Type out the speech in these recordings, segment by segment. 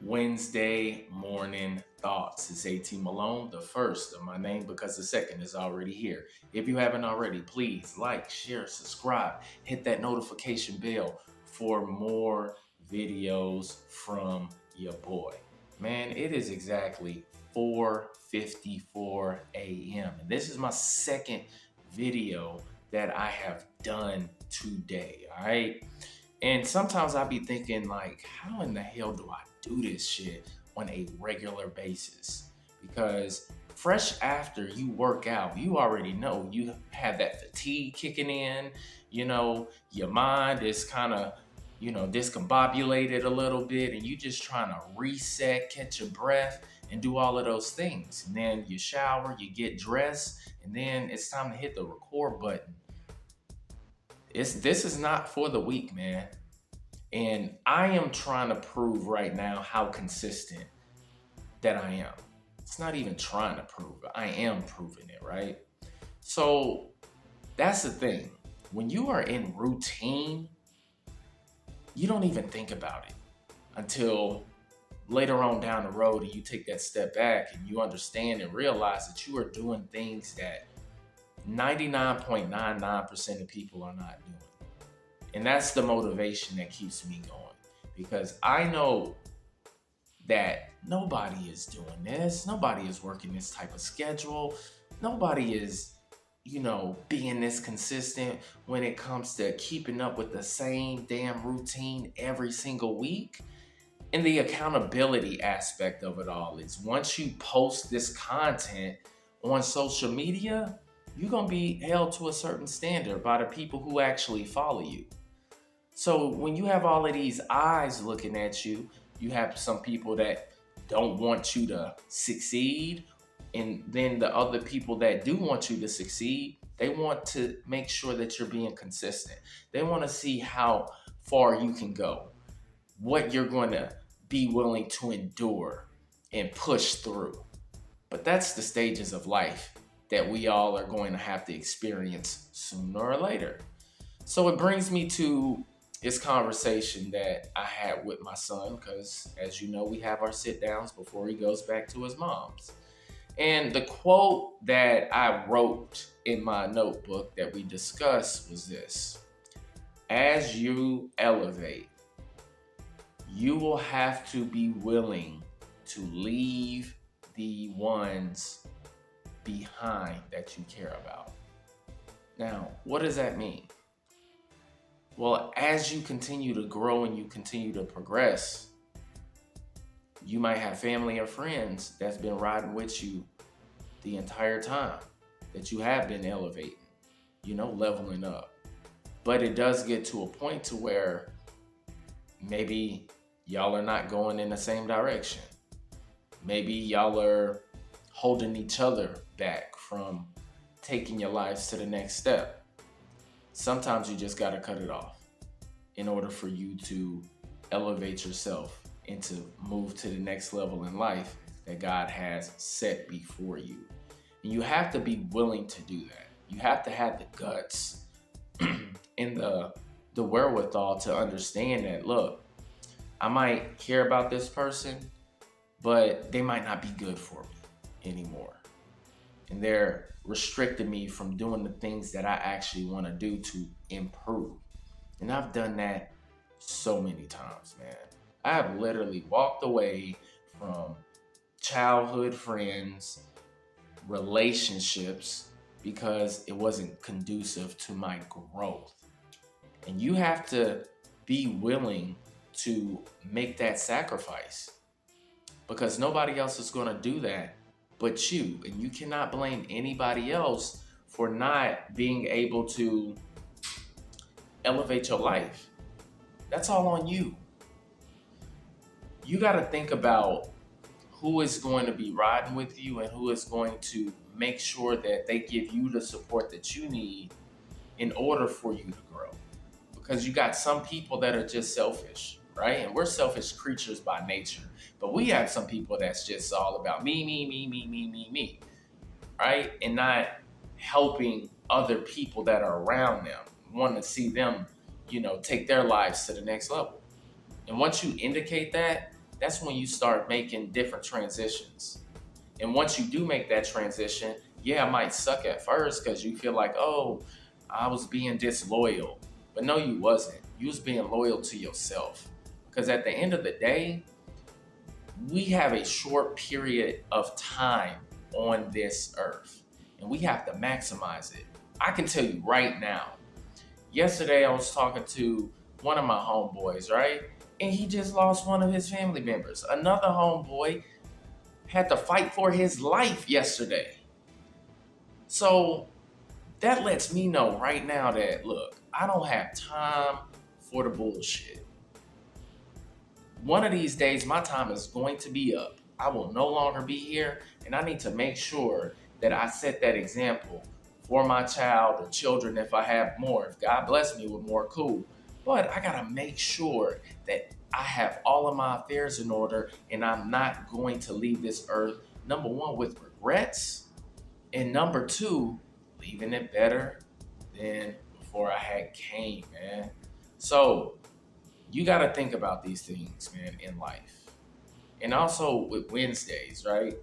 Wednesday morning thoughts. It's AT Malone, the first of my name because the second is already here. If you haven't already, please like, share, subscribe, hit that notification bell for more videos from your boy. Man, it is exactly 4:54 a.m. and this is my second video that I have done today. All right. And sometimes I be thinking like, how in the hell do I do this shit on a regular basis? Because fresh after you work out, you already know you have that fatigue kicking in, your mind is kind of, discombobulated a little bit and you just trying to reset, catch your breath and do all of those things. And then you shower, you get dressed, and then it's time to hit the record button. This is not for the weak, man. And I am trying to prove right now how consistent that I am. It's not even trying to prove it. I am proving it, right? So that's the thing. When you are in routine, you don't even think about it until later on down the road and you take that step back and you understand and realize that you are doing things that 99.99% of people are not doing. And that's the motivation that keeps me going, because I know that nobody is doing this. Nobody is working this type of schedule. Nobody is, being this consistent when it comes to keeping up with the same damn routine every single week. And the accountability aspect of it all is once you post this content on social media, you're going to be held to a certain standard by the people who actually follow you. So when you have all of these eyes looking at you, you have some people that don't want you to succeed. And then the other people that do want you to succeed, they want to make sure that you're being consistent. They want to see how far you can go, what you're going to be willing to endure and push through. But that's the stages of life that we all are going to have to experience sooner or later. So it brings me to this conversation that I had with my son, because as you know, we have our sit downs before he goes back to his mom's. And the quote that I wrote in my notebook that we discussed was this: as you elevate, you will have to be willing to leave the ones behind that you care about. Now, what does that mean? Well, as you continue to grow and you continue to progress, you might have family or friends that's been riding with you the entire time that you have been elevating, leveling up. But it does get to a point to where maybe y'all are not going in the same direction. Maybe y'all are holding each other back from taking your lives to the next step. Sometimes you just got to cut it off in order for you to elevate yourself and to move to the next level in life that God has set before you. And you have to be willing to do that. You have to have the guts and the wherewithal to understand that, look, I might care about this person, but they might not be good for me anymore. And they're restricting me from doing the things that I actually want to do to improve. And I've done that so many times, man. I have literally walked away from childhood friends, relationships, because it wasn't conducive to my growth. And you have to be willing to make that sacrifice, because nobody else is going to do that but you. And you cannot blame anybody else for not being able to elevate your life. That's all on you. You got to think about who is going to be riding with you and who is going to make sure that they give you the support that you need in order for you to grow. Because you got some people that are just selfish, right? And we're selfish creatures by nature. But we have some people that's just all about me, right? And not helping other people that are around them, want to see them, take their lives to the next level. And once you indicate that, that's when you start making different transitions. And once you do make that transition, yeah, it might suck at first because you feel like, oh, I was being disloyal. But no, you wasn't. You was being loyal to yourself. Because at the end of the day, we have a short period of time on this earth and we have to maximize it. I can tell you right now, yesterday I was talking to one of my homeboys, right? And he just lost one of his family members. Another homeboy had to fight for his life yesterday. So that lets me know right now that, look, I don't have time for the bullshit. One of these days, my time is going to be up. I will no longer be here, and I need to make sure that I set that example for my child or children if I have more. If God bless me with more, cool. But I gotta make sure that I have all of my affairs in order and I'm not going to leave this earth, number one, with regrets, and number two, leaving it better than before I had came, man. So you got to think about these things, man, in life. And also with Wednesdays, right?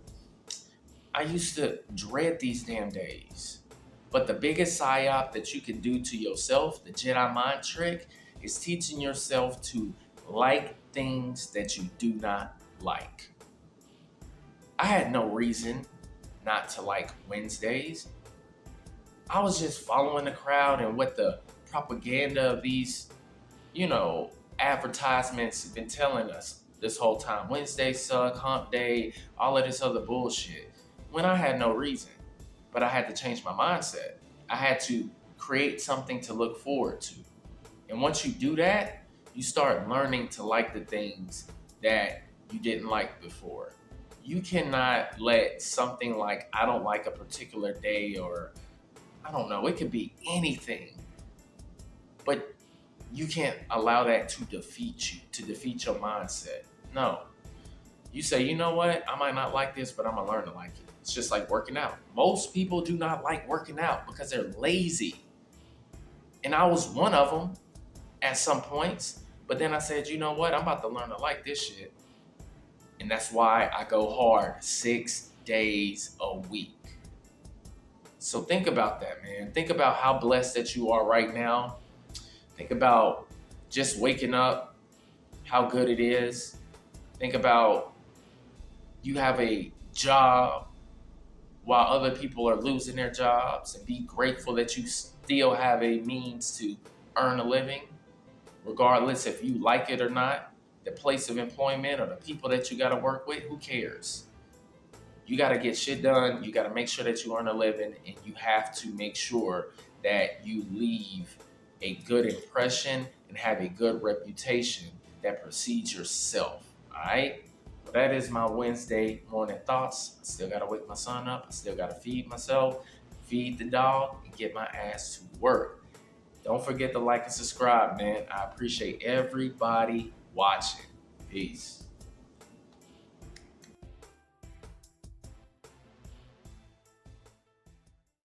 I used to dread these damn days. But the biggest psyop that you can do to yourself, the Jedi mind trick, is teaching yourself to like things that you do not like. I had no reason not to like Wednesdays. I was just following the crowd and what the propaganda of these, advertisements have been telling us this whole time. Wednesday suck, hump day, all of this other bullshit. When I had no reason, but I had to change my mindset. I had to create something to look forward to. And once you do that, you start learning to like the things that you didn't like before. You cannot let something like, I don't like a particular day, or I don't know, it could be anything. But you can't allow that to defeat you, to defeat your mindset. No. You say, you know what? I might not like this, but I'm going to learn to like it. It's just like working out. Most people do not like working out because they're lazy. And I was one of them at some points. But then I said, you know what? I'm about to learn to like this shit. And that's why I go hard 6 days a week. So think about that, man. Think about how blessed that you are right now. Think about just waking up, how good it is. Think about you have a job while other people are losing their jobs, and be grateful that you still have a means to earn a living, regardless if you like it or not. The place of employment or the people that you got to work with, who cares? You got to get shit done. You got to make sure that you earn a living, and you have to make sure that you leave a good impression and have a good reputation that precedes yourself. All right? Well, that is my Wednesday morning thoughts. I still got to wake my son up. I still got to feed myself, feed the dog, and get my ass to work. Don't forget to like and subscribe, man. I appreciate everybody watching. Peace.